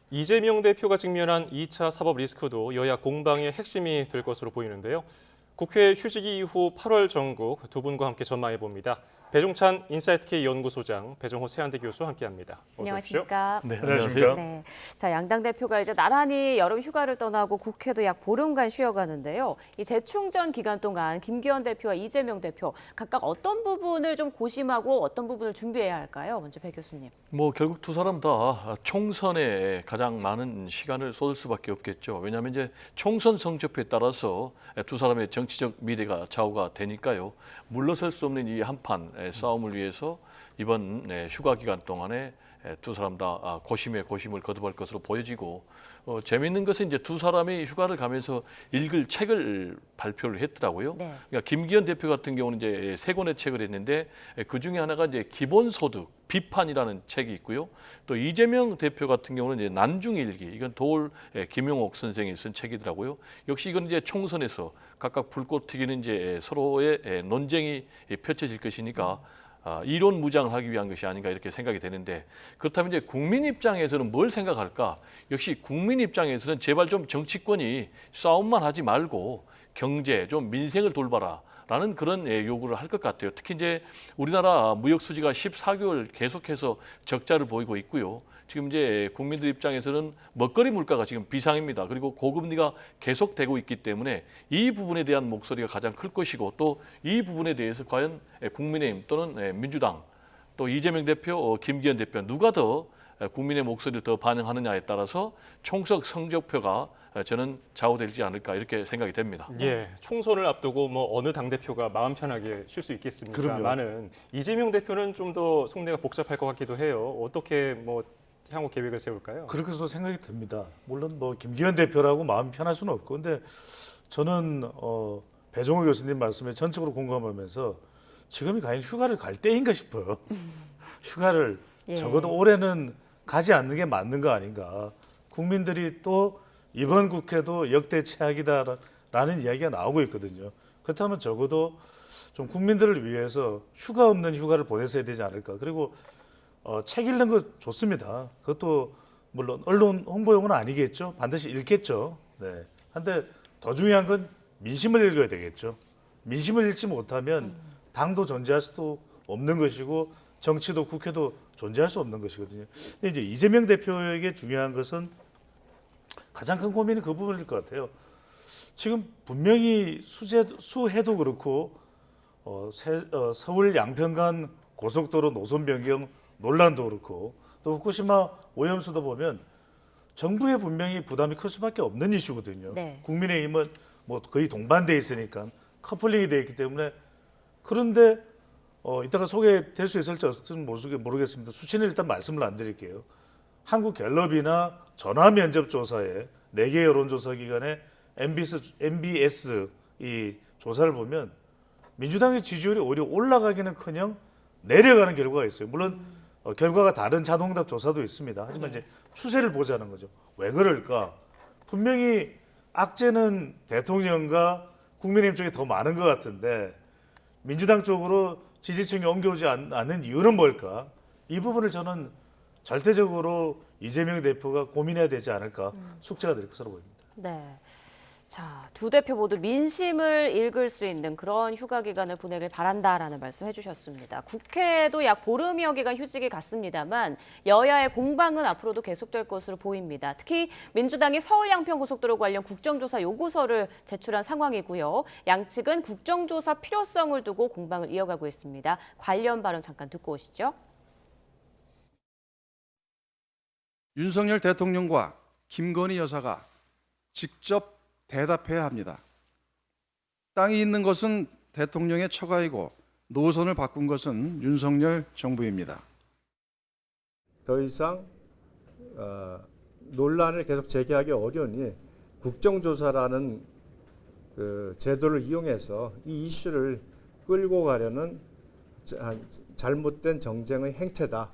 이재명 대표가 직면한 2차 사법 리스크도 여야 공방의 핵심이 될 것으로 보이는데요. 국회 휴직이 이후 8월 정국 두 분과 함께 전망해 봅니다. 배종찬 인사이트K 연구소장, 배정호 세한대 교수 함께합니다. 어서 오십시오. 안녕하십니까? 네, 안녕하세요. 네. 자, 양당 대표가 이제 나란히 여름 휴가를 떠나고 국회도 약 보름간 쉬어가는데요. 이 재충전 기간 동안 김기현 대표와 이재명 대표 각각 어떤 부분을 좀 고심하고 어떤 부분을 준비해야 할까요? 먼저 배 교수님. 결국 두 사람 다 총선에 가장 많은 시간을 쏟을 수밖에 없겠죠. 왜냐하면 이제 총선 성적표에 따라서 두 사람의 정치적 미래가 좌우가 되니까요. 물러설 수 없는 이 한판 싸움을 위해서 이번 휴가 기간 동안에 두 사람 다 고심에 고심을 거듭할 것으로 보여지고 재미있는 것은 이제 두 사람이 휴가를 가면서 읽을 책을 발표를 했더라고요. 네. 그러니까 김기현 대표 같은 경우는 이제 세 권의 책을 했는데 그 중에 하나가 이제 기본소득 비판이라는 책이 있고요. 또 이재명 대표 같은 경우는 이제 난중일기, 이건 도올 김용옥 선생이 쓴 책이더라고요. 역시 이건 이제 총선에서 각각 불꽃 튀기는 이제 서로의 논쟁이 펼쳐질 것이니까 이론 무장을 하기 위한 것이 아닌가 이렇게 생각이 되는데, 그렇다면 이제 국민 입장에서는 뭘 생각할까? 역시 국민 입장에서는 제발 좀 정치권이 싸움만 하지 말고 경제, 좀 민생을 돌봐라 라는 그런 요구를 할 것 같아요. 특히 이제 우리나라 무역 수지가 14개월 계속해서 적자를 보이고 있고요. 지금 이제 국민들 입장에서는 먹거리 물가가 지금 비상입니다. 그리고 고금리가 계속되고 있기 때문에 이 부분에 대한 목소리가 가장 클 것이고, 또 이 부분에 대해서 과연 국민의힘 또는 민주당, 또 이재명 대표, 김기현 대표 누가 더 국민의 목소리를 더 반영하느냐에 따라서 총선 성적표가 저는 좌우되지 않을까 이렇게 생각이 됩니다. 예, 총선을 앞두고 어느 당 대표가 마음 편하게 쉴 수 있겠습니까만은 이재명 대표는 좀 더 속내가 복잡할 것 같기도 해요. 어떻게 향후 계획을 세울까요? 그렇게서 생각이 듭니다. 물론 김기현 대표라고 마음이 편할 수는 없고, 근데 저는 배종호 교수님 말씀에 전적으로 공감하면서 지금이 과연 휴가를 갈 때인가 싶어요. 휴가를 적어도 올해는 가지 않는 게 맞는 거 아닌가. 국민들이 또 이번 국회도 역대 최악이다라는 이야기가 나오고 있거든요. 그렇다면 적어도 좀 국민들을 위해서 휴가 없는 휴가를 보내셔야 되지 않을까. 그리고 책 읽는 거 좋습니다. 그것도 물론 언론 홍보용은 아니겠죠. 반드시 읽겠죠. 네. 근데 더 중요한 건 민심을 읽어야 되겠죠. 민심을 읽지 못하면 당도 존재할 수도 없는 것이고 정치도 국회도 존재할 수 없는 것이거든요. 근데 이제 이재명 대표에게 중요한 것은 가장 큰 고민이 그 부분일 것 같아요. 지금 분명히 수해도 그렇고 서울 양평간 고속도로 노선 변경 논란도 그렇고, 또 후쿠시마 오염수도 보면 정부에 분명히 부담이 클 수밖에 없는 이슈거든요. 네. 국민의힘은 거의 동반돼 있으니까 커플링이 돼 있기 때문에. 그런데 이따가 소개될 수 있을지 없을지 모르겠습니다. 수치는 일단 말씀을 안 드릴게요. 한국갤럽이나 전화 면접 조사에 4개 여론조사 기관의 MBS 이 조사를 보면 민주당의 지지율이 오히려 올라가기는커녕 내려가는 결과가 있어요. 물론 결과가 다른 자동답 조사도 있습니다. 하지만 이제 추세를 보자는 거죠. 왜 그럴까? 분명히 악재는 대통령과 국민의힘 쪽에 더 많은 것 같은데 민주당 쪽으로 지지층이 옮겨오지 않는 이유는 뭘까? 이 부분을 저는 절대적으로 이재명 대표가 고민해야 되지 않을까, 숙제가 될 것으로 보입니다. 네. 자, 두 대표 모두 민심을 읽을 수 있는 그런 휴가 기간을 보내길 바란다라는 말씀 해주셨습니다. 국회도 약 보름여 기간 휴직이 갔습니다만 여야의 공방은 앞으로도 계속될 것으로 보입니다. 특히 민주당이 서울 양평고속도로 관련 국정조사 요구서를 제출한 상황이고요. 양측은 국정조사 필요성을 두고 공방을 이어가고 있습니다. 관련 발언 잠깐 듣고 오시죠. 윤석열 대통령과 김건희 여사가 직접 대답해야 합니다. 땅이 있는 것은 대통령의 처가이고 노선을 바꾼 것은 윤석열 정부입니다. 더 이상 논란을 계속 제기하기 어려우니 국정조사라는 그 제도를 이용해서 이 이슈를 끌고 가려는 잘못된 정쟁의 행태다.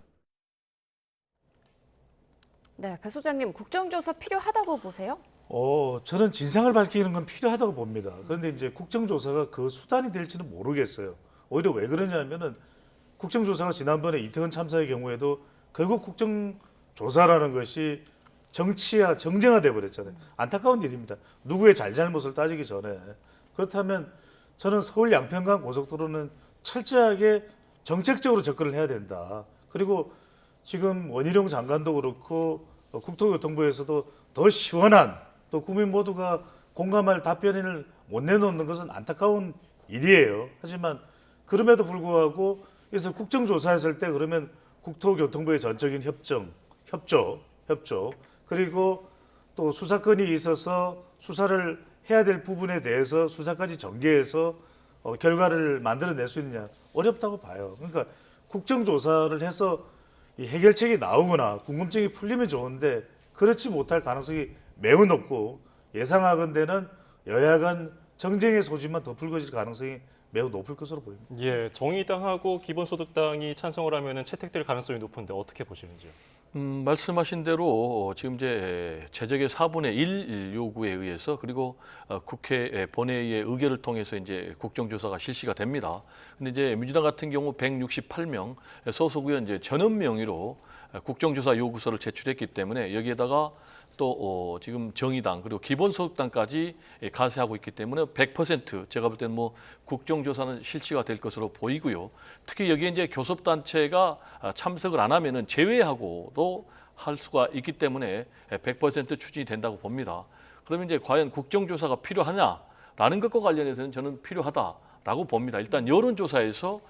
네, 배 소장님, 국정조사 필요하다고 보세요? 저는 진상을 밝히는 건 필요하다고 봅니다. 그런데 이제 국정조사가 그 수단이 될지는 모르겠어요. 오히려 왜 그러냐면은 국정조사가 지난번에 이태원 참사의 경우에도 결국 국정조사라는 것이 정치야 정쟁화돼 버렸잖아요. 안타까운 일입니다. 누구의 잘잘못을 따지기 전에. 그렇다면 저는 서울 양평간 고속도로는 철저하게 정책적으로 접근을 해야 된다. 그리고 지금 원희룡 장관도 그렇고 국토교통부에서도 더 시원한 또 국민 모두가 공감할 답변을 못 내놓는 것은 안타까운 일이에요. 하지만 그럼에도 불구하고 그래서 국정조사했을 때 그러면 국토교통부의 전적인 협조 그리고 또 수사권이 있어서 수사를 해야 될 부분에 대해서 수사까지 전개해서 결과를 만들어낼 수 있느냐 어렵다고 봐요. 그러니까 국정조사를 해서 이 해결책이 나오거나 궁금증이 풀리면 좋은데 그렇지 못할 가능성이 매우 높고 예상하건대는 여야 간 정쟁의 소지만 더 불거질 가능성이 매우 높을 것으로 보입니다. 예, 정의당하고 기본소득당이 찬성을 하면은 채택될 가능성이 높은데 어떻게 보시는지요? 말씀하신 대로 지금 이제 최적의 4분의 1 요구에 의해서 그리고 국회 본회의의 의결을 통해서 이제 국정조사가 실시가 됩니다. 근데 이제 민주당 같은 경우 168명 소속 의원 이제 전원 명의로 국정조사 요구서를 제출했기 때문에 여기에다가 또 지금 정의당 그리고 기본소득당까지 가세하고 있기 때문에 100% 제가 볼 때는 뭐 국정조사는 실시가 될 것으로 보이고요. 특히 여기에 이제 교섭단체가 참석을 안 하면은 제외하고도 할 수가 있기 때문에 100% 추진이 된다고 봅니다. 그러면 이제 과연 국정조사가 필요하냐라는 것과 관련해서는 저는 필요하다라고 봅니다. 일단 여론조사에서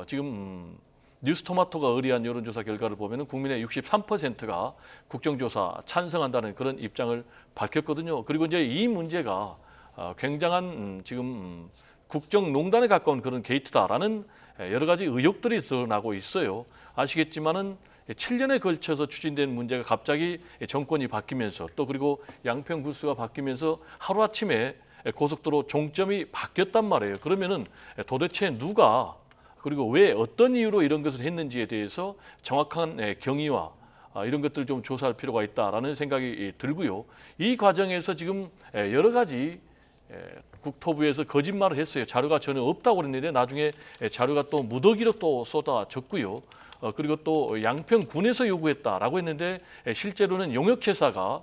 지금 뉴스토마토가 의뢰한 여론조사 결과를 보면 국민의 63%가 국정조사 찬성한다는 그런 입장을 밝혔거든요. 그리고 이제 이 문제가 굉장한 지금 국정농단에 가까운 그런 게이트다라는 여러 가지 의혹들이 드러나고 있어요. 아시겠지만은 7년에 걸쳐서 추진된 문제가 갑자기 정권이 바뀌면서 또 그리고 양평 구수가 바뀌면서 하루아침에 고속도로 종점이 바뀌었단 말이에요. 그러면은 도대체 누가 그리고 왜 어떤 이유로 이런 것을 했는지에 대해서 정확한 경위와 이런 것들을 좀 조사할 필요가 있다라는 생각이 들고요. 이 과정에서 지금 여러 가지 국토부에서 거짓말을 했어요. 자료가 전혀 없다고 그랬는데 나중에 자료가 또 무더기로 또 쏟아졌고요. 그리고 또 양평군에서 요구했다라고 했는데 실제로는 용역회사가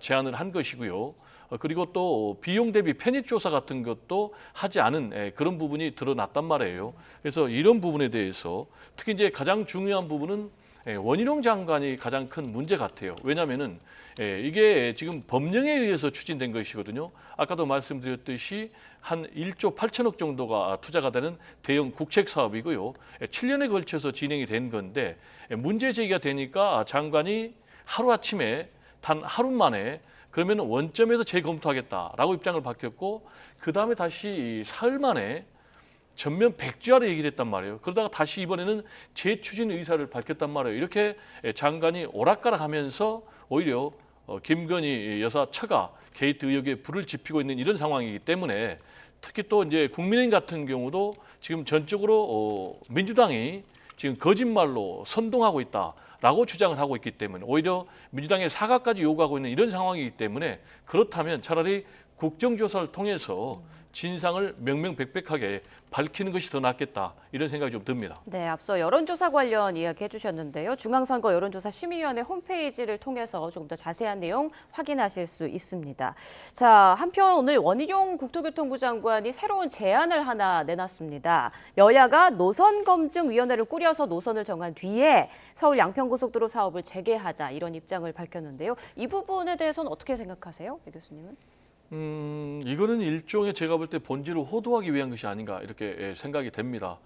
제안을 한 것이고요. 그리고 또 비용 대비 편익 조사 같은 것도 하지 않은 그런 부분이 드러났단 말이에요. 그래서 이런 부분에 대해서 특히 이제 가장 중요한 부분은 원희룡 장관이 가장 큰 문제 같아요. 왜냐하면은 이게 지금 법령에 의해서 추진된 것이거든요. 아까도 말씀드렸듯이 한 1조 8천억 정도가 투자가 되는 대형 국책 사업이고요. 7년에 걸쳐서 진행이 된 건데 문제 제기가 되니까 장관이 하루아침에 단 하루 만에 그러면 원점에서 재검토하겠다라고 입장을 밝혔고 그다음에 다시 사흘 만에 전면 백지화로 얘기를 했단 말이에요. 그러다가 다시 이번에는 재추진 의사를 밝혔단 말이에요. 이렇게 장관이 오락가락하면서 오히려 김건희 여사 처가 게이트 의혹에 불을 지피고 있는 이런 상황이기 때문에 특히 또 이제 국민의힘 같은 경우도 지금 전적으로 민주당이 지금 거짓말로 선동하고 있다라고 주장을 하고 있기 때문에 오히려 민주당의 사과까지 요구하고 있는 이런 상황이기 때문에 그렇다면 차라리 국정조사를 통해서 진상을 명명백백하게 밝히는 것이 더 낫겠다 이런 생각이 좀 듭니다. 네, 앞서 여론조사 관련 이야기 해주셨는데요. 중앙선거 여론조사심의위원회 홈페이지를 통해서 조금 더 자세한 내용 확인하실 수 있습니다. 자, 한편 오늘 원희룡 국토교통부 장관이 새로운 제안을 하나 내놨습니다. 여야가 노선검증위원회를 꾸려서 노선을 정한 뒤에 서울 양평고속도로 사업을 재개하자 이런 입장을 밝혔는데요. 이 부분에 대해서는 어떻게 생각하세요, 배 교수님은? 이거는 일종의 제가 볼 때 본질을 호도하기 위한 것이 아닌가 이렇게 생각이 됩니다.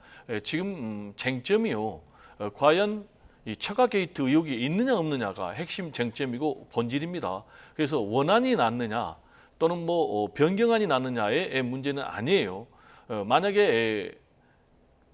지금 쟁점이요. 과연 이 처가 게이트 의혹이 있느냐 없느냐가 핵심 쟁점이고 본질입니다. 그래서 원안이 낫느냐 또는 뭐 변경안이 낫느냐의 문제는 아니에요. 만약에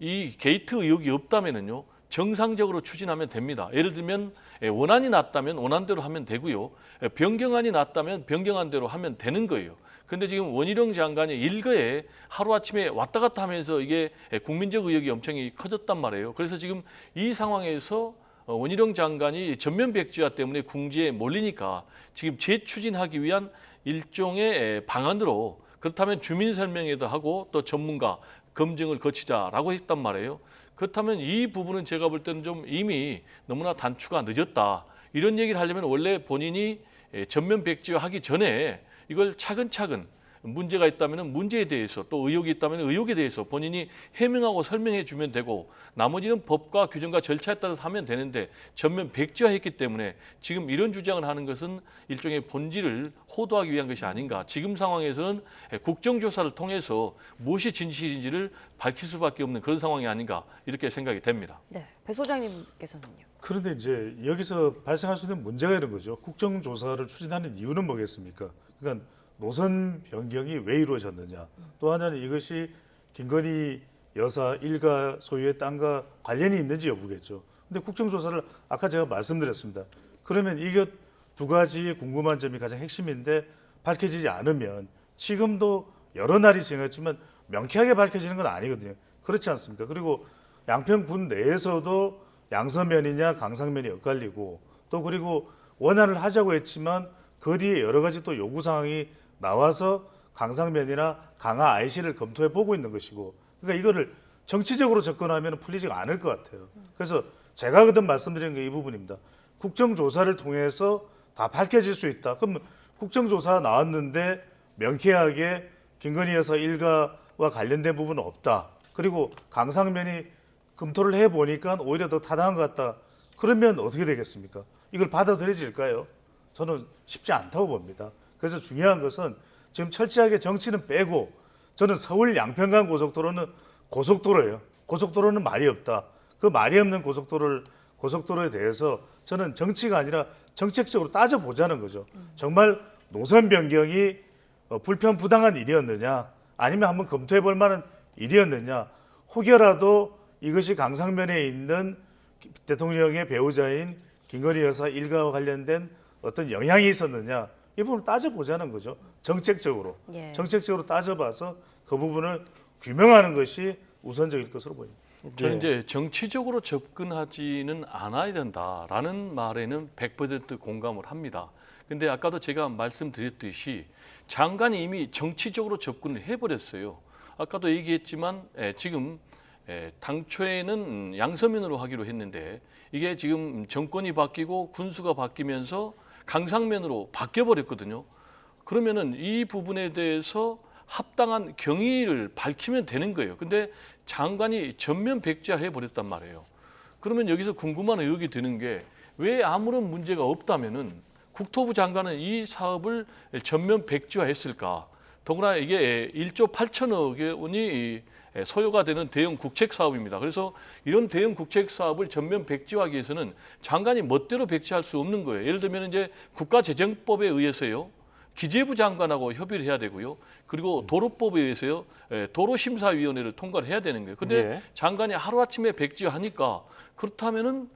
이 게이트 의혹이 없다면은요. 정상적으로 추진하면 됩니다. 예를 들면 원안이 났다면 원안대로 하면 되고요. 변경안이 났다면 변경안대로 하면 되는 거예요. 그런데 지금 원희룡 장관이 일거에 하루아침에 왔다 갔다 하면서 이게 국민적 의혹이 엄청 커졌단 말이에요. 그래서 지금 이 상황에서 원희룡 장관이 전면 백지화 때문에 궁지에 몰리니까 지금 재추진하기 위한 일종의 방안으로 그렇다면 주민 설명회도 하고 또 전문가 검증을 거치자라고 했단 말이에요. 그렇다면 이 부분은 제가 볼 때는 좀 이미 너무나 단추가 늦었다. 이런 얘기를 하려면 원래 본인이 전면 백지화하기 전에 이걸 차근차근 문제가 있다면 문제에 대해서 또 의혹이 있다면 의혹에 대해서 본인이 해명하고 설명해 주면 되고 나머지는 법과 규정과 절차에 따라서 하면 되는데 전면 백지화했기 때문에 지금 이런 주장을 하는 것은 일종의 본질을 호도하기 위한 것이 아닌가. 지금 상황에서는 국정조사를 통해서 무엇이 진실인지를 밝힐 수밖에 없는 그런 상황이 아닌가 이렇게 생각이 됩니다. 네, 배 소장님께서는요. 그런데 이제 여기서 발생할 수 있는 문제가 이런 거죠. 국정조사를 추진하는 이유는 뭐겠습니까? 그러니까 노선 변경이 왜 이루어졌느냐. 또 하나는 이것이 김건희 여사 일가 소유의 땅과 관련이 있는지 여부겠죠. 근데 국정조사를 아까 제가 말씀드렸습니다. 그러면 이게 두 가지 궁금한 점이 가장 핵심인데 밝혀지지 않으면 지금도 여러 날이 지났지만 명쾌하게 밝혀지는 건 아니거든요. 그렇지 않습니까? 그리고 양평군 내에서도 양서면이냐 강상면이 엇갈리고 또 그리고 원안을 하자고 했지만 그 뒤에 여러 가지 또 요구 사항이 나와서 강상면이나 강화 IC를 검토해 보고 있는 것이고 그러니까 이거를 정치적으로 접근하면 풀리지가 않을 것 같아요. 그래서 제가 그때 말씀드린 게 이 부분입니다. 국정조사를 통해서 다 밝혀질 수 있다. 그럼 국정조사 나왔는데 명쾌하게 김건희 여사 일가와 관련된 부분은 없다. 그리고 강상면이 검토를 해보니까 오히려 더 타당한 것 같다. 그러면 어떻게 되겠습니까? 이걸 받아들여질까요? 저는 쉽지 않다고 봅니다. 그래서 중요한 것은 지금 철저하게 정치는 빼고 저는 서울 양평간 고속도로는 고속도로예요. 고속도로는 말이 없다. 그 말이 없는 고속도로에 대해서 저는 정치가 아니라 정책적으로 따져보자는 거죠. 정말 노선 변경이 불편 부당한 일이었느냐 아니면 한번 검토해 볼 만한 일이었느냐 혹여라도 이것이 강상면에 있는 대통령의 배우자인 김건희 여사 일가와 관련된 어떤 영향이 있었느냐 이 부분을 따져보자는 거죠. 정책적으로. 예. 정책적으로 따져봐서 그 부분을 규명하는 것이 우선적일 것으로 보입니다. 저는 예. 이제 정치적으로 접근하지는 않아야 된다라는 말에는 100% 공감을 합니다. 근데 아까도 제가 말씀드렸듯이 장관이 이미 정치적으로 접근을 해버렸어요. 아까도 얘기했지만 지금 당초에는 양서면으로 하기로 했는데 이게 지금 정권이 바뀌고 군수가 바뀌면서 강상면으로 바뀌어버렸거든요. 그러면은 이 부분에 대해서 합당한 경위를 밝히면 되는 거예요. 근데 장관이 전면 백지화해 버렸단 말이에요. 그러면 여기서 궁금한 의혹이 드는 게 왜 아무런 문제가 없다면은 국토부 장관은 이 사업을 전면 백지화했을까? 더구나 이게 1조 8천억 원이 소요가 되는 대형 국책 사업입니다. 그래서 이런 대형 국책 사업을 전면 백지화하기 위해서는 장관이 멋대로 백지화할 수 없는 거예요. 예를 들면 이제 국가재정법에 의해서요. 기재부 장관하고 협의를 해야 되고요. 그리고 도로법에 의해서요. 도로심사위원회를 통과를 해야 되는 거예요. 근데 예. 장관이 하루아침에 백지화하니까 그렇다면은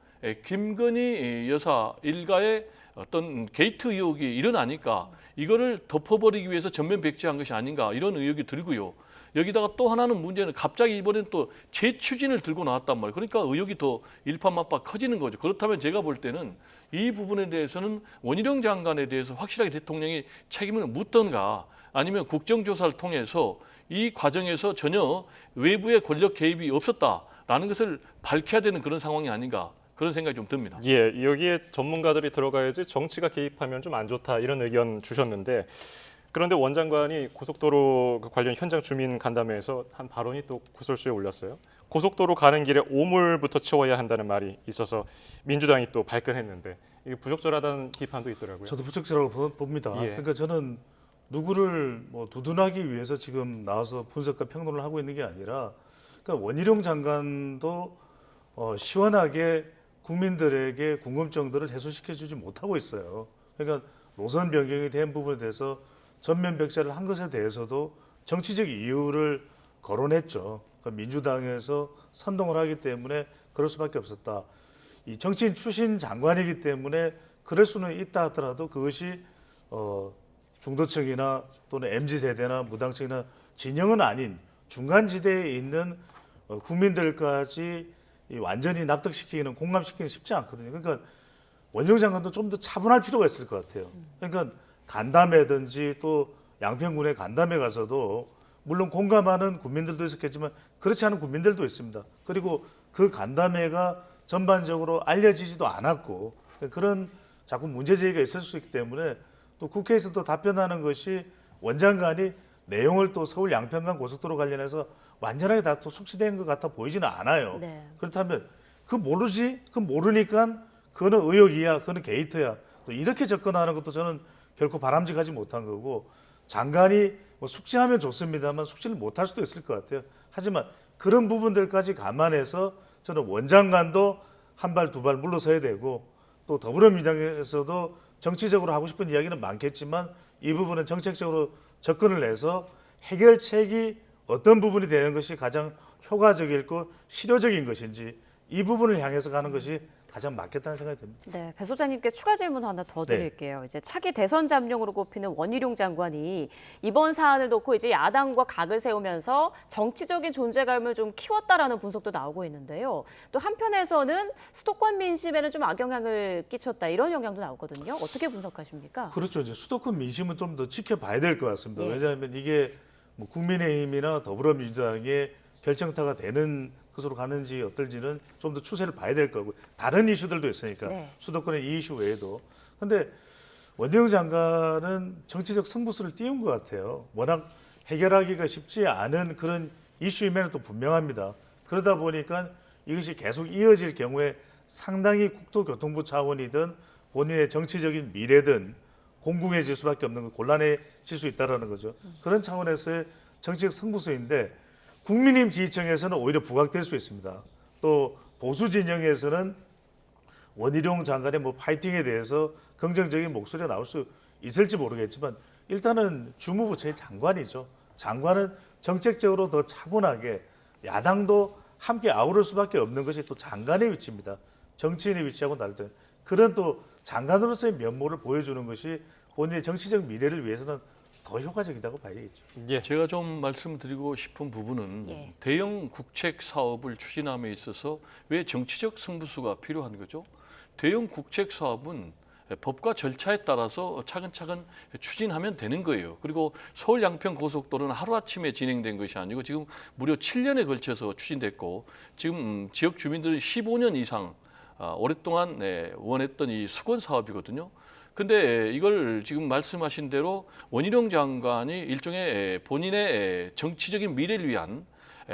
김건희 여사 일가의 어떤 게이트 의혹이 일어나니까 이거를 덮어버리기 위해서 전면 백지화한 것이 아닌가 이런 의혹이 들고요. 여기다가 또 하나는 문제는 갑자기 이번엔 또 재추진을 들고 나왔단 말이에요. 그러니까 의혹이 더 일파만파 커지는 거죠. 그렇다면 제가 볼 때는 이 부분에 대해서는 원희룡 장관에 대해서 확실하게 대통령이 책임을 묻던가 아니면 국정조사를 통해서 이 과정에서 전혀 외부의 권력 개입이 없었다라는 것을 밝혀야 되는 그런 상황이 아닌가 그런 생각이 좀 듭니다. 예, 여기에 전문가들이 들어가야지 정치가 개입하면 좀 안 좋다 이런 의견 주셨는데 그런데 원 장관이 고속도로 관련 현장 주민 간담회에서 한 발언이 또 구설수에 올렸어요. 고속도로 가는 길에 오물부터 치워야 한다는 말이 있어서 민주당이 또 발끈했는데 이게 부적절하다는 비판도 있더라고요. 저도 부적절하고 봅니다. 예. 그러니까 저는 누구를 뭐 두둔하기 위해서 지금 나와서 분석과 평론을 하고 있는 게 아니라 그러니까 원희룡 장관도 시원하게 국민들에게 궁금증들을 해소시켜주지 못하고 있어요. 그러니까 노선 변경이 된 부분에 대해서 전면 백지화를 한 것에 대해서도 정치적 이유를 거론했죠. 그러니까 민주당에서 선동을 하기 때문에 그럴 수밖에 없었다. 이 정치인 출신 장관이기 때문에 그럴 수는 있다 하더라도 그것이 중도층이나 또는 MZ세대나 무당층이나 진영은 아닌 중간지대에 있는 국민들까지 완전히 납득시키기는 공감시키기는 쉽지 않거든요. 그러니까 원희룡 장관도 좀 더 차분할 필요가 있을 것 같아요. 그러니까 간담회든지 또 양평군의 간담회 가서도 물론 공감하는 국민들도 있었겠지만 그렇지 않은 국민들도 있습니다. 그리고 그 간담회가 전반적으로 알려지지도 않았고 그런 자꾸 문제 제기가 있을 수 있기 때문에 또 국회에서 또 답변하는 것이 원장관이 내용을 또 서울 양평간 고속도로 관련해서 완전하게 다 또 숙지된 것 같아 보이지는 않아요. 네. 그렇다면 그 모르지? 그 모르니까 그거는 의혹이야, 그거는 게이트야. 또 이렇게 접근하는 것도 저는 결코 바람직하지 못한 거고 장관이 뭐 숙지하면 좋습니다만 숙지를 못할 수도 있을 것 같아요. 하지만 그런 부분들까지 감안해서 저는 원장관도 한 발 두 발 물러서야 되고 또 더불어민주당에서도 정치적으로 하고 싶은 이야기는 많겠지만 이 부분은 정책적으로 접근을 해서 해결책이 어떤 부분이 되는 것이 가장 효과적이고 실효적인 것인지 이 부분을 향해서 가는 것이 가장 맞겠다는 생각이 듭니다. 네, 배 소장님께 추가 질문 하나 더 드릴게요. 이제 차기 대선 잠룡으로 꼽히는 원희룡 장관이 이번 사안을 놓고 이제 야당과 각을 세우면서 정치적인 존재감을 좀 키웠다라는 분석도 나오고 있는데요. 또 한편에서는 수도권 민심에는 좀 악영향을 끼쳤다 이런 영향도 나오거든요. 어떻게 분석하십니까? 그렇죠. 이제 수도권 민심은 좀 더 지켜봐야 될 것 같습니다. 예. 왜냐하면 이게 뭐 국민의힘이나 더불어민주당의 결정타가 되는 것으로 가는지 어떨지는 좀 더 추세를 봐야 될 거고 다른 이슈들도 있으니까 네. 수도권의 이 이슈 외에도. 근데 원희룡 장관은 정치적 승부수를 띄운 것 같아요. 워낙 해결하기가 쉽지 않은 그런 이슈임에는 또 분명합니다. 그러다 보니까 이것이 계속 이어질 경우에 상당히 국토교통부 차원이든 본인의 정치적인 미래든 공공해질 수밖에 없는 거, 곤란해질 수 있다는 거죠. 그런 차원에서의 정치적 승부수인데 국민의힘 지지층에서는 오히려 부각될 수 있습니다. 또 보수 진영에서는 원희룡 장관의 뭐 파이팅에 대해서 긍정적인 목소리가 나올 수 있을지 모르겠지만 일단은 주무부처의 장관이죠. 장관은 정책적으로 더 차분하게 야당도 함께 아우를 수밖에 없는 것이 또 장관의 위치입니다. 정치인의 위치하고 다를 때 그런 또 장관으로서의 면모를 보여주는 것이 본인의 정치적 미래를 위해서는 더 효과적이라고 봐야겠죠. 예. 제가 좀 말씀드리고 싶은 부분은 예. 대형 국책 사업을 추진함에 있어서 왜 정치적 승부수가 필요한 거죠? 대형 국책 사업은 법과 절차에 따라서 차근차근 추진하면 되는 거예요. 그리고 서울 양평 고속도로는 하루아침에 진행된 것이 아니고 지금 무려 7년에 걸쳐서 추진됐고 지금 지역 주민들은 15년 이상 오랫동안 원했던 이 수건 사업이거든요. 근데 이걸 지금 말씀하신 대로 원희룡 장관이 일종의 본인의 정치적인 미래를 위한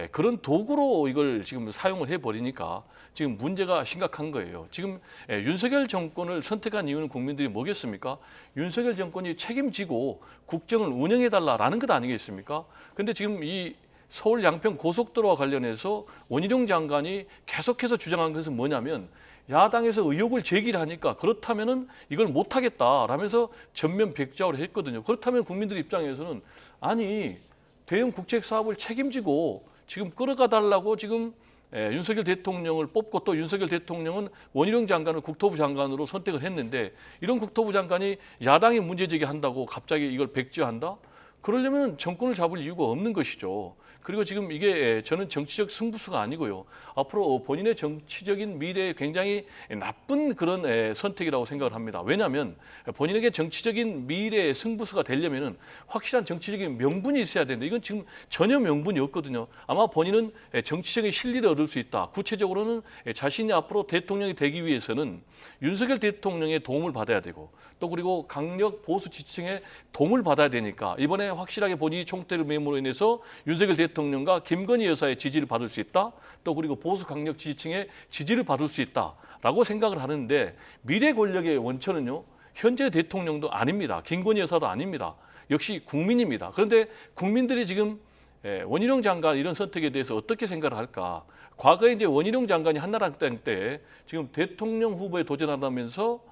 그런 도구로 이걸 지금 사용을 해버리니까 지금 문제가 심각한 거예요. 지금 윤석열 정권을 선택한 이유는 국민들이 뭐겠습니까? 윤석열 정권이 책임지고 국정을 운영해달라라는 것 아니겠습니까? 근데 지금 이 서울 양평 고속도로와 관련해서 원희룡 장관이 계속해서 주장한 것은 뭐냐면 야당에서 의혹을 제기를 하니까 그렇다면은 이걸 못하겠다라면서 전면 백지화를 했거든요. 그렇다면 국민들 입장에서는 아니 대형 국책 사업을 책임지고 지금 끌어가달라고 지금 윤석열 대통령을 뽑고 또 윤석열 대통령은 원희룡 장관을 국토부 장관으로 선택을 했는데 이런 국토부 장관이 야당이 문제 제기한다고 갑자기 이걸 백지화한다? 그러려면 정권을 잡을 이유가 없는 것이죠. 그리고 지금 이게 저는 정치적 승부수가 아니고요. 앞으로 본인의 정치적인 미래에 굉장히 나쁜 그런 선택이라고 생각을 합니다. 왜냐하면 본인에게 정치적인 미래의 승부수가 되려면은 확실한 정치적인 명분이 있어야 되는데 이건 지금 전혀 명분이 없거든요. 아마 본인은 정치적인 실리를 얻을 수 있다. 구체적으로는 자신이 앞으로 대통령이 되기 위해서는 윤석열 대통령의 도움을 받아야 되고 또 그리고 강력 보수 지지층의 도움을 받아야 되니까 이번에 확실하게 본인이 총대를 메임으로 인해서 윤석열 대통령과 김건희 여사의 지지를 받을 수 있다. 또 그리고 보수 강력 지지층의 지지를 받을 수 있다라고 생각을 하는데 미래 권력의 원천은요. 현재 대통령도 아닙니다. 김건희 여사도 아닙니다. 역시 국민입니다. 그런데 국민들이 지금 원희룡 장관 이런 선택에 대해서 어떻게 생각을 할까? 과거에 이제 원희룡 장관이 한나라당 때 지금 대통령 후보에 도전한다면서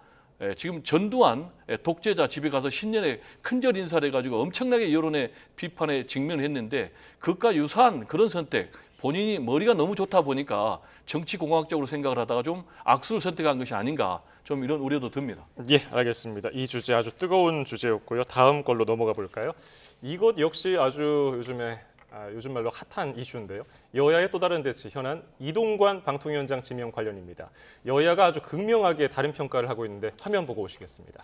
지금 전두환 독재자 집에 가서 신년에 큰절 인사를 해가지고 엄청나게 여론의 비판에 직면했는데 그것과 유사한 그런 선택 본인이 머리가 너무 좋다 보니까 정치공학적으로 생각을 하다가 좀 악수를 선택한 것이 아닌가 좀 이런 우려도 듭니다. 예, 알겠습니다. 이 주제 아주 뜨거운 주제였고요. 다음 걸로 넘어가 볼까요? 이것 역시 아주 요즘 말로 핫한 이슈인데요. 여야의 또 다른 대치 현안 이동관 방통위원장 지명 관련입니다. 여야가 아주 극명하게 다른 평가를 하고 있는데 화면 보고 오시겠습니다.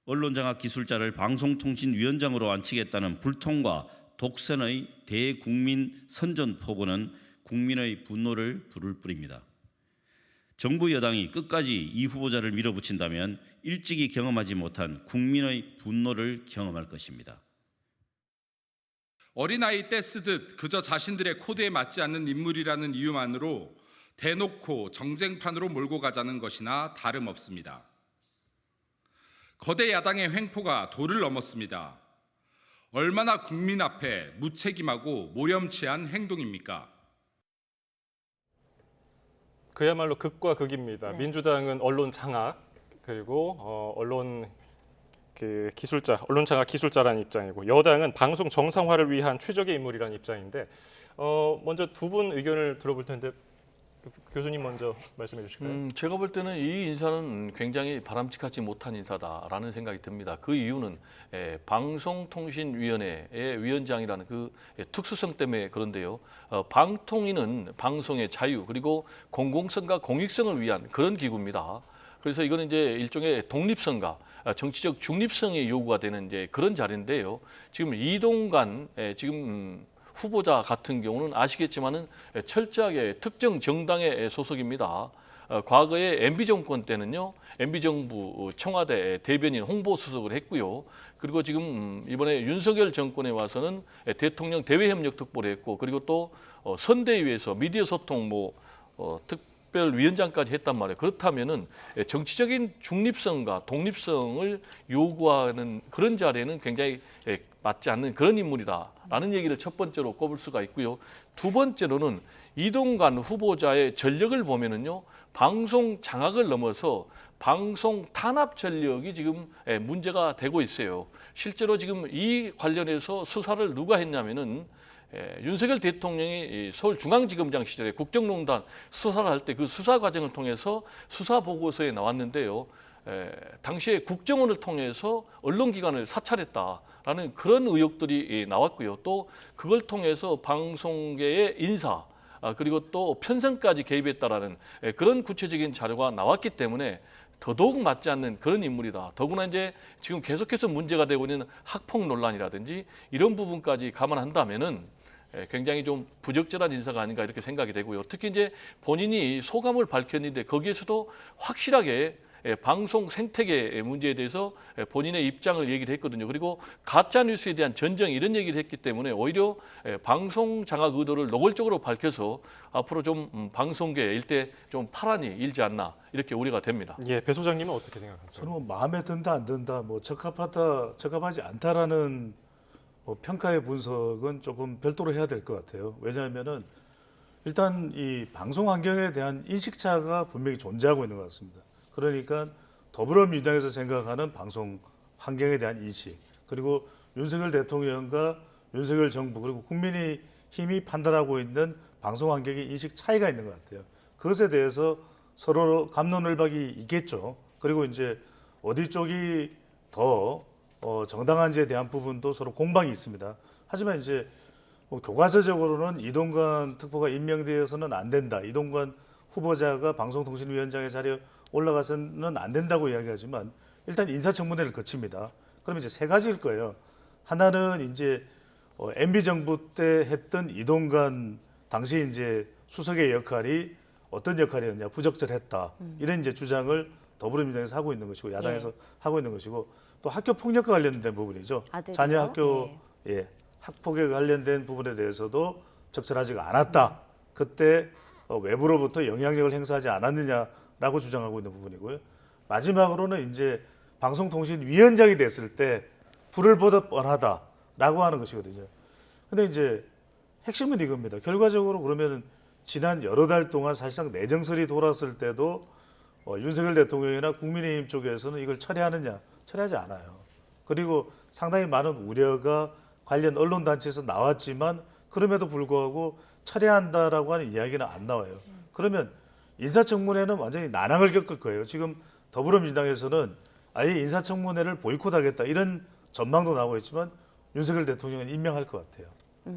언론장악 기술자를 방송통신위원장으로 안치겠다는 불통과 독선의 대국민 선전포고는 국민의 분노를 부를 뿐입니다. 정부 여당이 끝까지 이 후보자를 밀어붙인다면 일찍이 경험하지 못한 국민의 분노를 경험할 것입니다. 어린아이 떼 쓰듯 그저 자신들의 코드에 맞지 않는 인물이라는 이유만으로 대놓고 정쟁판으로 몰고 가자는 것이나 다름없습니다. 거대 야당의 횡포가 도를 넘었습니다. 얼마나 국민 앞에 무책임하고 모렴치한 행동입니까? 그야말로 극과 극입니다. 네. 민주당은 언론 장악 그리고 언론 언론 장악 기술자라는 입장이고 여당은 방송 정상화를 위한 최적의 인물이라는 입장인데 먼저 두 분 의견을 들어볼 텐데 교수님 먼저 말씀해 주실까요? 제가 볼 때는 이 인사는 굉장히 바람직하지 못한 인사다라는 생각이 듭니다. 그 이유는 방송통신위원회의 위원장이라는 그 특수성 때문에 그런데요. 방통위는 방송의 자유 그리고 공공성과 공익성을 위한 그런 기구입니다. 그래서 이거는 이제 일종의 독립성과 정치적 중립성이 요구가 되는 이제 그런 자리인데요. 지금 이동관 후보자 같은 경우는 아시겠지만은 철저하게 특정 정당의 소속입니다. 과거에 MB 정권 때는요, MB 정부 청와대 대변인 홍보수석을 했고요. 그리고 지금 이번에 윤석열 정권에 와서는 대통령 대외협력 특보를 했고, 그리고 또 선대위에서 미디어 소통 특별위원장까지 했단 말이에요. 그렇다면은 정치적인 중립성과 독립성을 요구하는 그런 자리에는 굉장히 맞지 않는 그런 인물이다라는 얘기를 첫 번째로 꼽을 수가 있고요. 두 번째로는 이동관 후보자의 전력을 보면은요, 방송 장악을 넘어서 방송 탄압 전력이 지금 문제가 되고 있어요. 실제로 지금 이 관련해서 수사를 누가 했냐면은 윤석열 대통령이 서울중앙지검장 시절에 국정농단 수사를 할 때 그 수사 과정을 통해서 수사 보고서에 나왔는데요. 당시에 국정원을 통해서 언론기관을 사찰했다라는 그런 의혹들이 나왔고요. 또 그걸 통해서 방송계의 인사 그리고 또 편성까지 개입했다라는 그런 구체적인 자료가 나왔기 때문에 더더욱 맞지 않는 그런 인물이다. 더구나 이제 지금 계속해서 문제가 되고 있는 학폭 논란이라든지 이런 부분까지 감안한다면은 굉장히 좀 부적절한 인사가 아닌가 이렇게 생각이 되고요. 특히 이제 본인이 소감을 밝혔는데 거기에서도 확실하게 방송 생태계 문제에 대해서 본인의 입장을 얘기를 했거든요. 그리고 가짜 뉴스에 대한 전정 이런 얘기를 했기 때문에 오히려 방송 장악 의도를 노골적으로 밝혀서 앞으로 좀 방송계 일대 좀 파란이 일지 않나 이렇게 우려가 됩니다. 예, 배 소장님은 어떻게 생각하세요? 저는 뭐 마음에 든다 안 든다, 뭐 적합하다 적합하지 않다라는 평가의 분석은 조금 별도로 해야 될 것 같아요. 왜냐하면은 일단 이 방송 환경에 대한 인식차가 분명히 존재하고 있는 것 같습니다. 그러니까 더불어민주당에서 생각하는 방송 환경에 대한 인식, 그리고 윤석열 대통령과 윤석열 정부 그리고 국민의힘이 판단하고 있는 방송 환경의 인식 차이가 있는 것 같아요. 그것에 대해서 서로 갑론을박이 있겠죠. 그리고 이제 어디 쪽이 더 정당한지에 대한 부분도 서로 공방이 있습니다. 하지만 이제 교과서적으로는 이동관 특보가 임명되어서는 안 된다. 이동관 후보자가 방송통신위원장의 자리에 올라가서는 안 된다고 이야기하지만 일단 인사청문회를 거칩니다. 그러면 이제 세 가지일 거예요. 하나는 이제 MB 정부 때 했던 이동관 당시 이제 수석의 역할이 어떤 역할이었냐, 부적절했다. 이런 이제 주장을 더불어민주당에서 하고 있는 것이고 야당에서 하고 있는 것이고 또 학교 폭력과 관련된 부분이죠. 아들이요? 자녀 학교 학폭에 관련된 부분에 대해서도 적절하지가 않았다. 그때 외부로부터 영향력을 행사하지 않았느냐라고 주장하고 있는 부분이고요. 마지막으로는 이제 방송통신위원장이 됐을 때 불을 보듯 뻔하다라고 하는 것이거든요. 근데 이제 핵심은 이겁니다. 결과적으로 그러면 지난 여러 달 동안 사실상 내정설이 돌았을 때도 윤석열 대통령이나 국민의힘 쪽에서는 이걸 철회하느냐, 철회하지 않아요. 그리고 상당히 많은 우려가 관련 언론단체에서 나왔지만 그럼에도 불구하고 철회한다라고 하는 이야기는 안 나와요. 그러면 인사청문회는 완전히 난항을 겪을 거예요. 지금 더불어민주당에서는 아예 인사청문회를 보이콧하겠다 이런 전망도 나오고 있지만 윤석열 대통령은 임명할 것 같아요.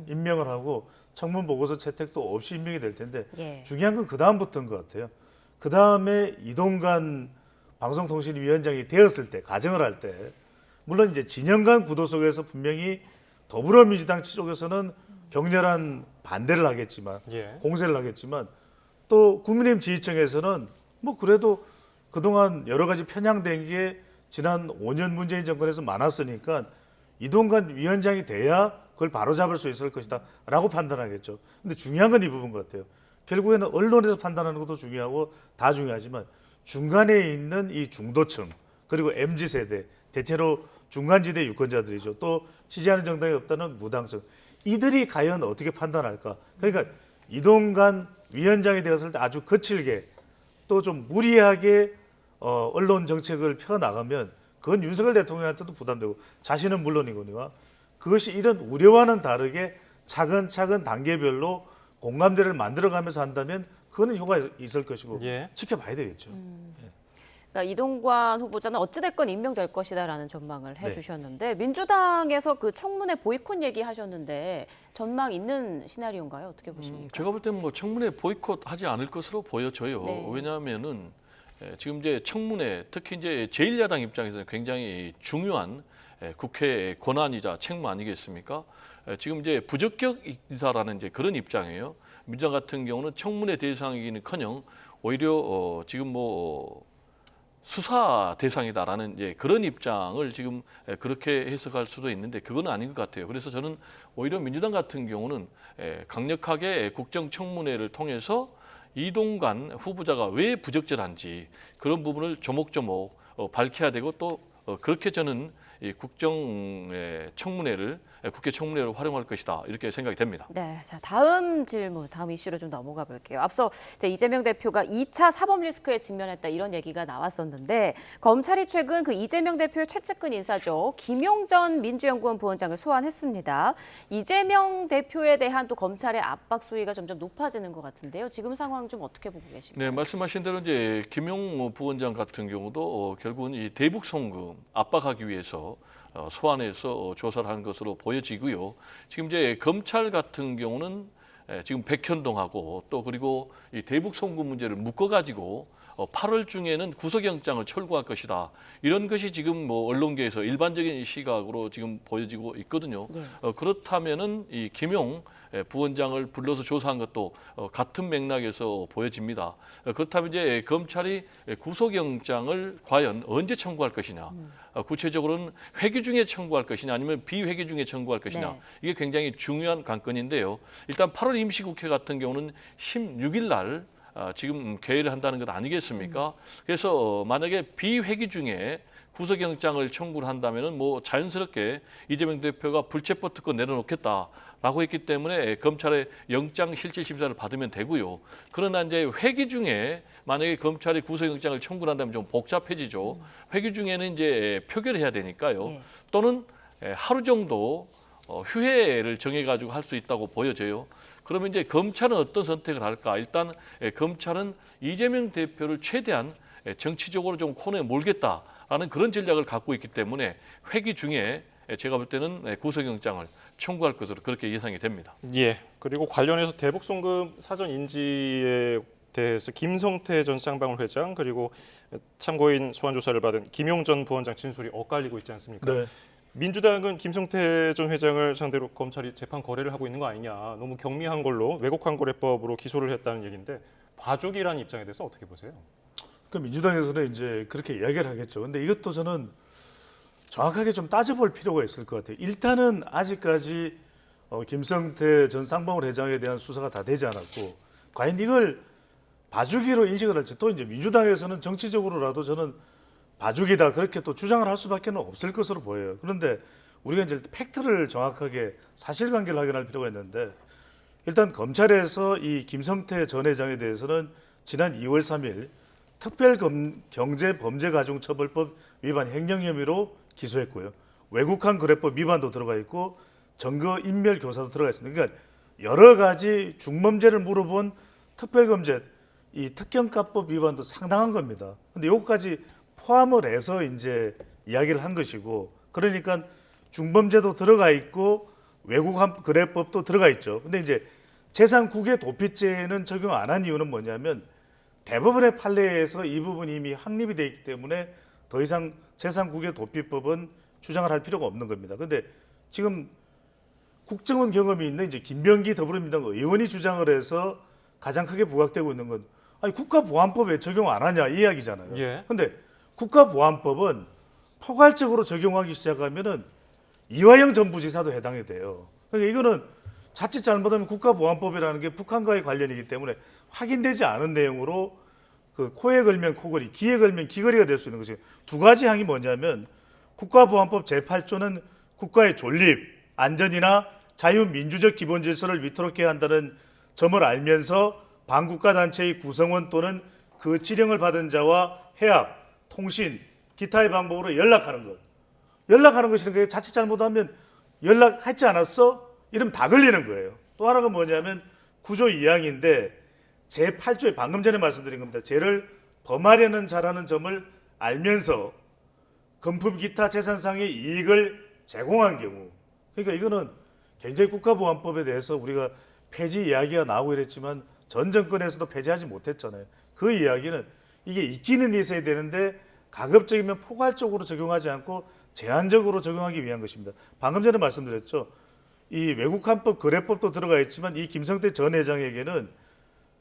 임명을 하고 청문 보고서 채택도 없이 임명이 될 텐데 중요한 건 그 다음부터인 것 같아요. 그 다음에 이동관 방송통신위원장이 되었을 때, 가정을 할 때, 물론 이제 진영 간 구도 속에서 분명히 더불어민주당 쪽에서는 격렬한 반대를 하겠지만, 공세를 하겠지만, 또 국민의힘 지지층에서는 뭐 그래도 그동안 여러 가지 편향된 게 지난 5년 문재인 정권에서 많았으니까 이동관 위원장이 돼야 그걸 바로잡을 수 있을 것이다라고 판단하겠죠. 근데 중요한 건 이 부분 같아요. 결국에는 언론에서 판단하는 것도 중요하고 다 중요하지만 중간에 있는 이 중도층 그리고 MZ세대 대체로 중간지대 유권자들이죠. 또 지지하는 정당이 없다는 무당층 이들이 과연 어떻게 판단할까. 그러니까 이동관 위원장이 되었을 때 아주 거칠게 또 좀 무리하게 언론 정책을 펴나가면 그건 윤석열 대통령한테도 부담되고 자신은 물론이거니와 그것이 이런 우려와는 다르게 차근차근 단계별로 공감대를 만들어가면서 한다면 그거는 효과가 있을 것이고 예. 지켜봐야 되겠죠. 그러니까 이동관 후보자는 어찌됐건 임명될 것이다라는 전망을 해주셨는데 민주당에서 그 청문회 보이콧 얘기하셨는데 전망 있는 시나리오인가요? 어떻게 보십니까? 제가 볼 때는 뭐 청문회 보이콧하지 않을 것으로 보여져요. 네. 왜냐하면은 지금 이제 청문회 특히 이제 제1야당 입장에서는 굉장히 중요한 국회 권한이자 책무 아니겠습니까? 지금 이제 부적격 인사라는 이제 그런 입장이에요. 민주당 같은 경우는 청문회 대상이기는커녕 오히려 지금 뭐 수사 대상이다라는 이제 그런 입장을 지금 그렇게 해석할 수도 있는데 그건 아닌 것 같아요. 그래서 저는 오히려 민주당 같은 경우는 강력하게 국정청문회를 통해서 이동관 후보자가 왜 부적절한지 그런 부분을 조목조목 밝혀야 되고 또 그렇게 저는 이 국정청문회를 국회 청문회로 활용할 것이다 이렇게 생각이 됩니다. 네, 자 다음 질문, 다음 이슈로 좀 넘어가 볼게요. 앞서 이제 이재명 대표가 2차 사법 리스크에 직면했다 이런 얘기가 나왔었는데 검찰이 최근 그 이재명 대표의 최측근 인사죠 김용전 민주연구원 부원장을 소환했습니다. 이재명 대표에 대한 또 검찰의 압박 수위가 점점 높아지는 것 같은데요. 지금 상황 좀 어떻게 보고 계십니까? 네, 말씀하신 대로 이제 김용 부원장 같은 경우도 결국은 이 대북 송금 압박하기 위해서 소환해서 조사를 한 것으로 보여지고요. 지금 이제 검찰 같은 경우는 지금 백현동하고 또 그리고 이 대북 송금 문제를 묶어가지고 8월 중에는 구속영장을 철구할 것이다. 이런 것이 지금 뭐 언론계에서 일반적인 시각으로 지금 보여지고 있거든요. 네. 그렇다면은 이 김용 부원장을 불러서 조사한 것도 같은 맥락에서 보여집니다. 그렇다면 이제 검찰이 구속영장을 과연 언제 청구할 것이냐, 구체적으로는 회기 중에 청구할 것이냐, 아니면 비회기 중에 청구할 것이냐, 네. 이게 굉장히 중요한 관건인데요. 일단 8월 임시국회 같은 경우는 16일 날 지금 개회를 한다는 것 아니겠습니까? 그래서 만약에 비회기 중에 구속영장을 청구를 한다면은 뭐 자연스럽게 이재명 대표가 불체포 특권 내려놓겠다라고 했기 때문에 검찰의 영장 실질 심사를 받으면 되고요. 그러나 이제 회기 중에 만약에 검찰이 구속영장을 청구를 한다면 좀 복잡해지죠. 회기 중에는 이제 표결해야 되니까요. 예. 또는 하루 정도 휴회를 정해가지고 할 수 있다고 보여져요. 그러면 이제 검찰은 어떤 선택을 할까? 일단 검찰은 이재명 대표를 최대한 정치적으로 좀 코너에 몰겠다라는 그런 전략을 갖고 있기 때문에 회기 중에 제가 볼 때는 구속영장을 청구할 것으로 그렇게 예상이 됩니다. 예. 그리고 관련해서 대북 송금 사전 인지에 대해서 김성태 전 쌍방울 회장 그리고 참고인 소환 조사를 받은 김용전 부원장 진술이 엇갈리고 있지 않습니까? 네. 민주당은 김성태 전 회장을 상대로 검찰이 재판 거래를 하고 있는 거 아니냐, 너무 경미한 걸로 왜곡환거래법으로 기소를 했다는 얘기인데 봐주기라는 입장에 대해서 어떻게 보세요? 그 민주당에서는 이제 그렇게 이야기를 하겠죠. 근데 이것도 저는 정확하게 좀 따져볼 필요가 있을 것 같아요. 일단은 아직까지 김성태 전 쌍방울 회장에 대한 수사가 다 되지 않았고 과연 이걸 봐주기로 인식을 할지 또 이제 민주당에서는 정치적으로라도 저는 봐주기다 그렇게 또 주장을 할 수밖에 없을 것으로 보여요. 그런데 우리가 이제 팩트를 정확하게 사실관계를 확인할 필요가 있는데 일단 검찰에서 이 김성태 전 회장에 대해서는 지난 2월 3일 특별경제범죄가중처벌법 위반 횡령 혐의로 기소했고요. 외국환 거래법 위반도 들어가 있고 증거인멸 교사도 들어가 있습니다. 그러니까 여러 가지 중범죄를 물어본 특별검죄 이 특경가법 위반도 상당한 겁니다. 근데 요거까지 포함을 해서 이제 이야기를 한 것이고 그러니까 중범죄도 들어가 있고 외국환 거래법도 들어가 있죠. 근데 이제 재산국외 도피죄는 적용 안 한 이유는 뭐냐면 대법원의 판례에서 이 부분이 이미 확립이 되어 있기 때문에 더 이상 재산국외 도피법은 주장을 할 필요가 없는 겁니다. 근데 지금 국정원 경험이 있는 이제 김병기 더불어민주당 의원이 주장을 해서 가장 크게 부각되고 있는 건 아니 국가보안법 왜 적용 안 하냐 이 이야기잖아요. 예. 근데 국가보안법은 포괄적으로 적용하기 시작하면은 이화영 전부지사도 해당이 돼요. 그러니까 이거는 자칫 잘못하면 국가보안법이라는 게 북한과의 관련이기 때문에 확인되지 않은 내용으로 그 코에 걸면 코걸이, 귀에 걸면 귀걸이가 될 수 있는 것이 두 가지 항이 뭐냐면 국가보안법 제8조는 국가의 존립, 안전이나 자유민주적 기본 질서를 위태롭게 한다는 점을 알면서 반국가 단체의 구성원 또는 그 지령을 받은 자와 해약, 통신, 기타의 방법으로 연락하는 것. 연락하는 것이라는 게 자칫 잘못하면 연락하지 않았어? 이러면 다 걸리는 거예요. 또 하나가 뭐냐면 9조 2항인데 제8조에 방금 전에 말씀드린 겁니다. 죄를 범하려는 자라는 점을 알면서 금품 기타 재산상의 이익을 제공한 경우, 그러니까 이거는 굉장히 국가보안법에 대해서 우리가 폐지 이야기가 나오고 이랬지만 전 정권에서도 폐지하지 못했잖아요. 그 이야기는 이게 있기는 있어야 되는데 가급적이면 포괄적으로 적용하지 않고 제한적으로 적용하기 위한 것입니다. 방금 전에 말씀드렸죠. 이 외국환법 거래법도 들어가 있지만 이 김성태 전 회장에게는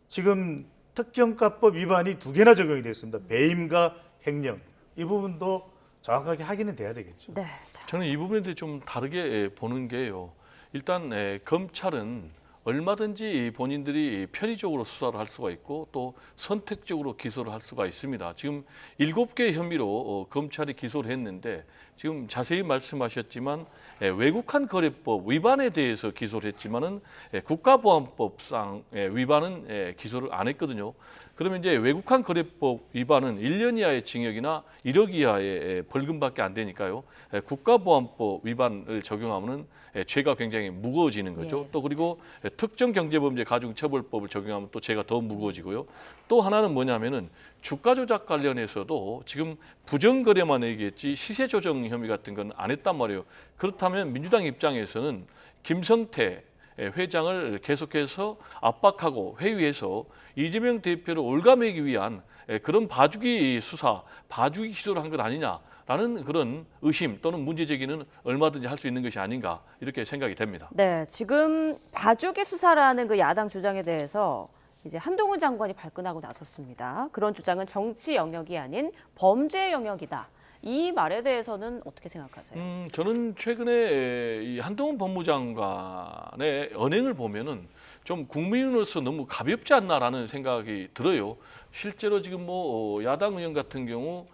지금 특경가법 위반이 2개나 적용이 되어 있습니다. 배임과 횡령. 이 부분도 정확하게 확인은 돼야 되겠죠. 네. 자, 저는 이 부분에 대해 좀 다르게 보는 게요. 일단 검찰은 얼마든지 본인들이 편의적으로 수사를 할 수가 있고 또 선택적으로 기소를 할 수가 있습니다. 지금 7개 혐의로 검찰이 기소를 했는데 지금 자세히 말씀하셨지만 외국한 거래법 위반에 대해서 기소를 했지만은 국가보안법상 위반은 기소를 안 했거든요. 그러면 이제 외국한 거래법 위반은 1년 이하의 징역이나 1억 이하의 벌금밖에 안 되니까요. 국가보안법 위반을 적용하면은 죄가 굉장히 무거워지는 거죠. 예. 또 그리고 특정 경제범죄 가중처벌법을 적용하면 또 죄가 더 무거워지고요. 또 하나는 뭐냐면은 주가 조작 관련해서도 지금 부정거래만 얘기했지 시세 조정 혐의 같은 건 안 했단 말이에요. 그렇다면 민주당 입장에서는 김성태 회장을 계속해서 압박하고 회유해서 이재명 대표를 올가매기 위한 그런 봐주기 수사, 봐주기 기소를 한 것 아니냐라는 그런 의심 또는 문제 제기는 얼마든지 할 수 있는 것이 아닌가 이렇게 생각이 됩니다. 네, 지금 봐주기 수사라는 그 야당 주장에 대해서 이제 한동훈 장관이 발끈하고 나섰습니다. 그런 주장은 정치 영역이 아닌 범죄 영역이다. 이 말에 대해서는 어떻게 생각하세요? 저는 최근에 이 한동훈 법무장관의 언행을 보면은 좀 국민으로서 너무 가볍지 않나라는 생각이 들어요. 실제로 지금 뭐 야당 의원 같은 경우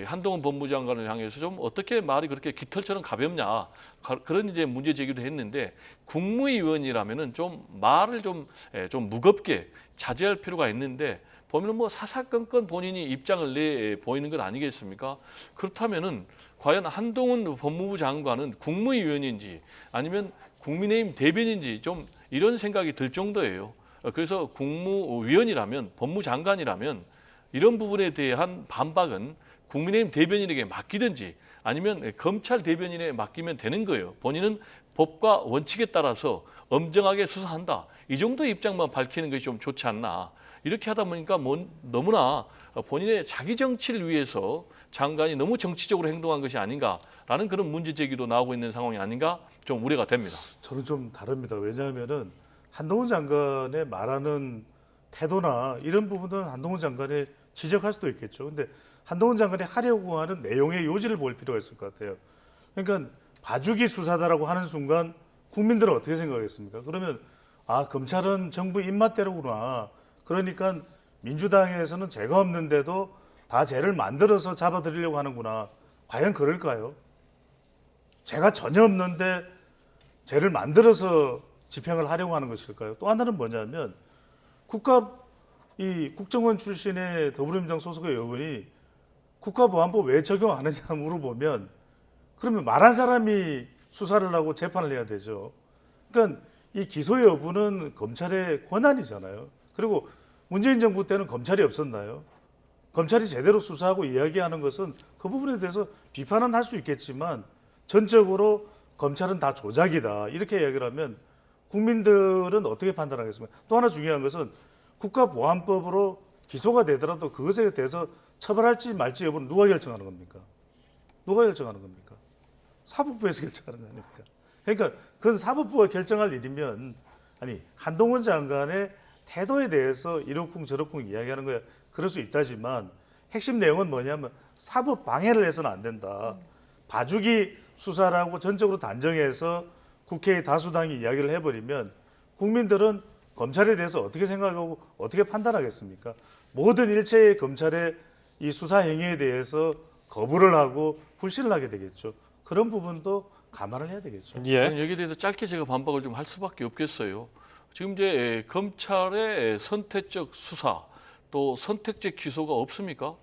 한동훈 법무장관을 향해서 좀 어떻게 말이 그렇게 깃털처럼 가볍냐 그런 이제 문제 제기도 했는데 국무위원이라면은 좀 말을 좀 무겁게 자제할 필요가 있는데 보면은 뭐 사사건건 본인이 입장을 내 보이는 것 아니겠습니까? 그렇다면은 과연 한동훈 법무부 장관은 국무위원인지 아니면 국민의힘 대변인지 좀 이런 생각이 들 정도예요. 그래서 국무위원이라면 법무장관이라면 이런 부분에 대한 반박은 국민의힘 대변인에게 맡기든지 아니면 검찰 대변인에 맡기면 되는 거예요. 본인은 법과 원칙에 따라서 엄정하게 수사한다. 이 정도 입장만 밝히는 것이 좀 좋지 않나. 이렇게 하다 보니까 너무나 본인의 자기 정치를 위해서 장관이 너무 정치적으로 행동한 것이 아닌가라는 그런 문제 제기도 나오고 있는 상황이 아닌가 좀 우려가 됩니다. 저는 좀 다릅니다. 왜냐하면은 한동훈 장관의 말하는 태도나 이런 부분은 한동훈 장관이 지적할 수도 있겠죠. 근데 한동훈 장관이 하려고 하는 내용의 요지를 볼 필요가 있을 것 같아요. 그러니까 봐주기 수사다라고 하는 순간 국민들은 어떻게 생각하겠습니까? 그러면 아 검찰은 정부 입맛대로구나. 그러니까 민주당에서는 죄가 없는데도 다 죄를 만들어서 잡아들이려고 하는구나. 과연 그럴까요? 죄가 전혀 없는데 죄를 만들어서 집행을 하려고 하는 것일까요? 또 하나는 뭐냐면 국정원 출신의 더불어민주당 소속의 의원이 국가보안법 왜 적용 안 하냐 물어보면 그러면 말한 사람이 수사를 하고 재판을 해야 되죠. 그러니까 이 기소 여부는 검찰의 권한이잖아요. 그리고 문재인 정부 때는 검찰이 없었나요? 검찰이 제대로 수사하고 이야기하는 것은 그 부분에 대해서 비판은 할 수 있겠지만 전적으로 검찰은 다 조작이다 이렇게 이야기를 하면 국민들은 어떻게 판단하겠습니까? 또 하나 중요한 것은 국가보안법으로 기소가 되더라도 그것에 대해서 처벌할지 말지 여부는 누가 결정하는 겁니까? 누가 결정하는 겁니까? 사법부에서 결정하는 거 아닙니까? 그러니까 그건 사법부가 결정할 일이면 아니 한동훈 장관의 태도에 대해서 이러쿵 저러쿵 이야기하는 거야. 그럴 수 있다지만 핵심 내용은 뭐냐면 사법 방해를 해서는 안 된다. 봐주기 수사라고 전적으로 단정해서 국회의 다수당이 이야기를 해버리면 국민들은 검찰에 대해서 어떻게 생각하고 어떻게 판단하겠습니까? 모든 일체의 검찰의 이 수사 행위에 대해서 거부를 하고 불신을 하게 되겠죠. 그런 부분도 감안을 해야 되겠죠. 예. 저는 여기에 대해서 짧게 제가 반박을 좀 할 수밖에 없겠어요. 지금 이제 검찰의 선택적 수사 또 선택적 기소가 없습니까?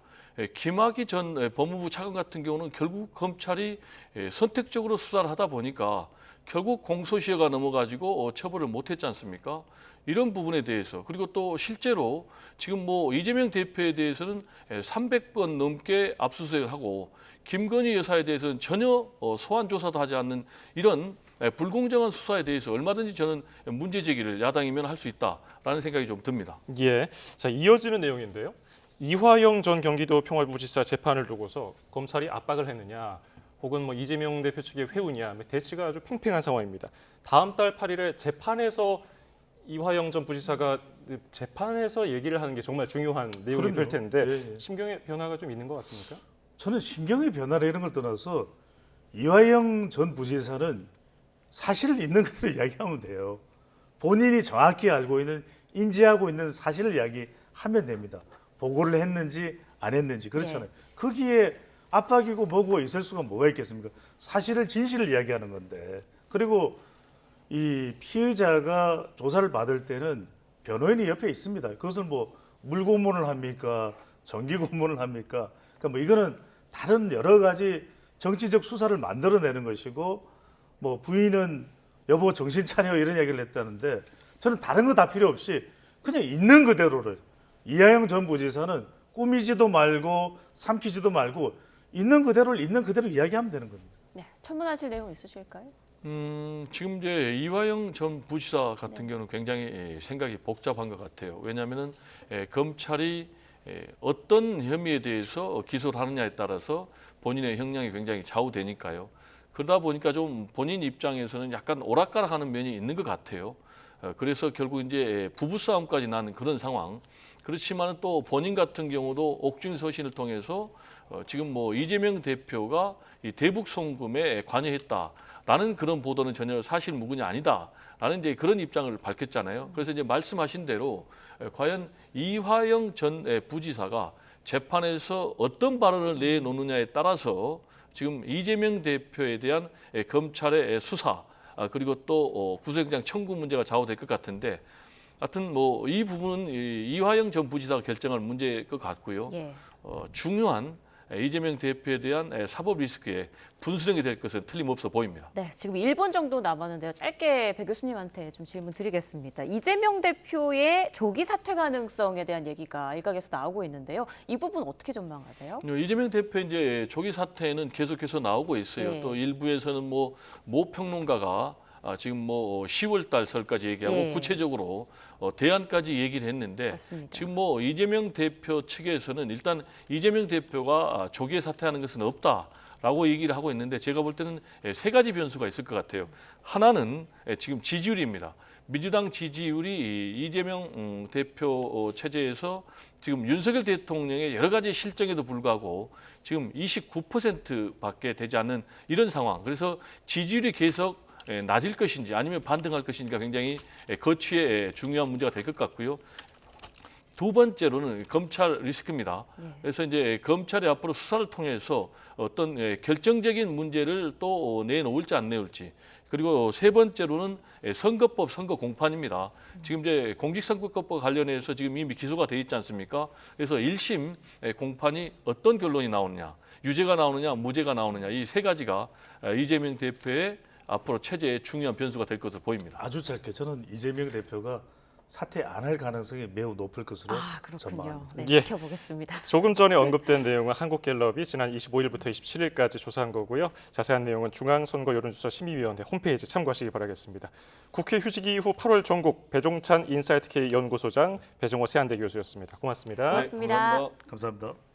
김학의 전 법무부 차관 같은 경우는 결국 검찰이 선택적으로 수사를 하다 보니까 결국 공소시효가 넘어가지고 처벌을 못했지 않습니까? 이런 부분에 대해서 그리고 또 실제로 지금 뭐 이재명 대표에 대해서는 300번 넘게 압수수색을 하고 김건희 여사에 대해서는 전혀 소환 조사도 하지 않는 이런 불공정한 수사에 대해서 얼마든지 저는 문제 제기를 야당이면 할 수 있다라는 생각이 좀 듭니다. 예. 자, 이어지는 내용인데요. 이화영 전 경기도 평화부지사 재판을 두고서 검찰이 압박을 했느냐, 혹은 뭐 이재명 대표 측의 회유냐, 대치가 아주 팽팽한 상황입니다. 다음 달 8일에 재판에서 이화영 전 부지사가 재판에서 얘기를 하는 게 정말 중요한 내용이 그럼요. 될 텐데 예, 예. 심경의 변화가 좀 있는 것 같습니까? 저는 심경의 변화를 이런 걸 떠나서 이화영 전 부지사는 사실을 있는 그대로 이야기하면 돼요. 본인이 정확히 알고 있는 인지하고 있는 사실을 이야기하면 됩니다. 보고를 했는지 안 했는지 그렇잖아요. 거기에 압박이고 뭐고 있을 수가 뭐가 있겠습니까? 사실을 진실을 이야기하는 건데. 그리고 이 피의자가 조사를 받을 때는 변호인이 옆에 있습니다. 그것을 뭐 물고문을 합니까? 정기고문을 합니까? 그러니까 뭐 이거는 다른 여러 가지 정치적 수사를 만들어내는 것이고 뭐 부인은 여보 정신 차려 이런 얘기를 했다는데 저는 다른 거 다 필요 없이 그냥 있는 그대로를 이화영 전 부지사는 꾸미지도 말고 삼키지도 말고 있는 그대로를 있는 그대로 이야기하면 되는 겁니다. 네, 첨언하실 내용 있으실까요? 지금 이제 이화영 전 부지사 같은 경우는 굉장히 생각이 복잡한 것 같아요. 왜냐하면은 검찰이 어떤 혐의에 대해서 기소를 하느냐에 따라서 본인의 형량이 굉장히 좌우되니까요. 그러다 보니까 좀 본인 입장에서는 약간 오락가락하는 면이 있는 것 같아요. 그래서 결국 이제 부부싸움까지 나는 그런 상황. 그렇지만 또 본인 같은 경우도 옥중서신을 통해서 지금 뭐 이재명 대표가 이 대북 송금에 관여했다라는 그런 보도는 전혀 사실 무근이 아니다라는 이제 그런 입장을 밝혔잖아요. 그래서 이제 말씀하신 대로 과연 이화영 전 부지사가 재판에서 어떤 발언을 내놓느냐에 따라서 지금 이재명 대표에 대한 검찰의 수사 그리고 또 구속영장 청구 문제가 좌우될 것 같은데 하여튼 뭐 이 부분은 이화영 전 부지사가 결정할 문제일 것 같고요. 예. 중요한 이재명 대표에 대한 사법 리스크에 분수령이 될 것은 틀림없어 보입니다. 네, 지금 1분 정도 남았는데요. 짧게 배 교수님한테 좀 질문 드리겠습니다. 이재명 대표의 조기 사퇴 가능성에 대한 얘기가 일각에서 나오고 있는데요. 이 부분 어떻게 전망하세요? 이재명 대표 이제 조기 사퇴는 계속해서 나오고 있어요. 네. 또 일부에서는 뭐 평론가가 지금 뭐 10월 달 설까지 얘기하고 예. 구체적으로 대안까지 얘기를 했는데 맞습니다. 지금 뭐 이재명 대표 측에서는 일단 이재명 대표가 조기에 사퇴하는 것은 없다라고 얘기를 하고 있는데 제가 볼 때는 세 가지 변수가 있을 것 같아요. 하나는 지금 지지율입니다. 민주당 지지율이 이재명 대표 체제에서 지금 윤석열 대통령의 여러 가지 실정에도 불구하고 지금 29%밖에 되지 않는 이런 상황. 그래서 지지율이 계속 낮을 것인지 아니면 반등할 것인지가 굉장히 거취의 중요한 문제가 될 것 같고요. 두 번째로는 검찰 리스크입니다. 그래서 이제 검찰이 앞으로 수사를 통해서 어떤 결정적인 문제를 또 내놓을지 안 내놓을지. 그리고 세 번째로는 선거법 선거 공판입니다. 지금 이제 공직선거법과 관련해서 지금 이미 기소가 돼 있지 않습니까? 그래서 1심 공판이 어떤 결론이 나오느냐, 유죄가 나오느냐, 무죄가 나오느냐 이 세 가지가 이재명 대표의 앞으로 체제의 중요한 변수가 될 것으로 보입니다. 아주 짧게 저는 이재명 대표가 사퇴 안 할 가능성이 매우 높을 것으로 그렇군요. 전망합니다. 네, 예. 지켜보겠습니다. 조금 전에 언급된 내용은 한국갤럽이 지난 25일부터 27일까지 조사한 거고요. 자세한 내용은 중앙선거 여론조사 심의위원회 홈페이지 참고하시기 바라겠습니다. 국회 휴직 이후 8월 전국 배종찬 인사이트K 연구소장, 배종호 세한대 교수였습니다. 고맙습니다. 고맙습니다. 감사합니다. 감사합니다.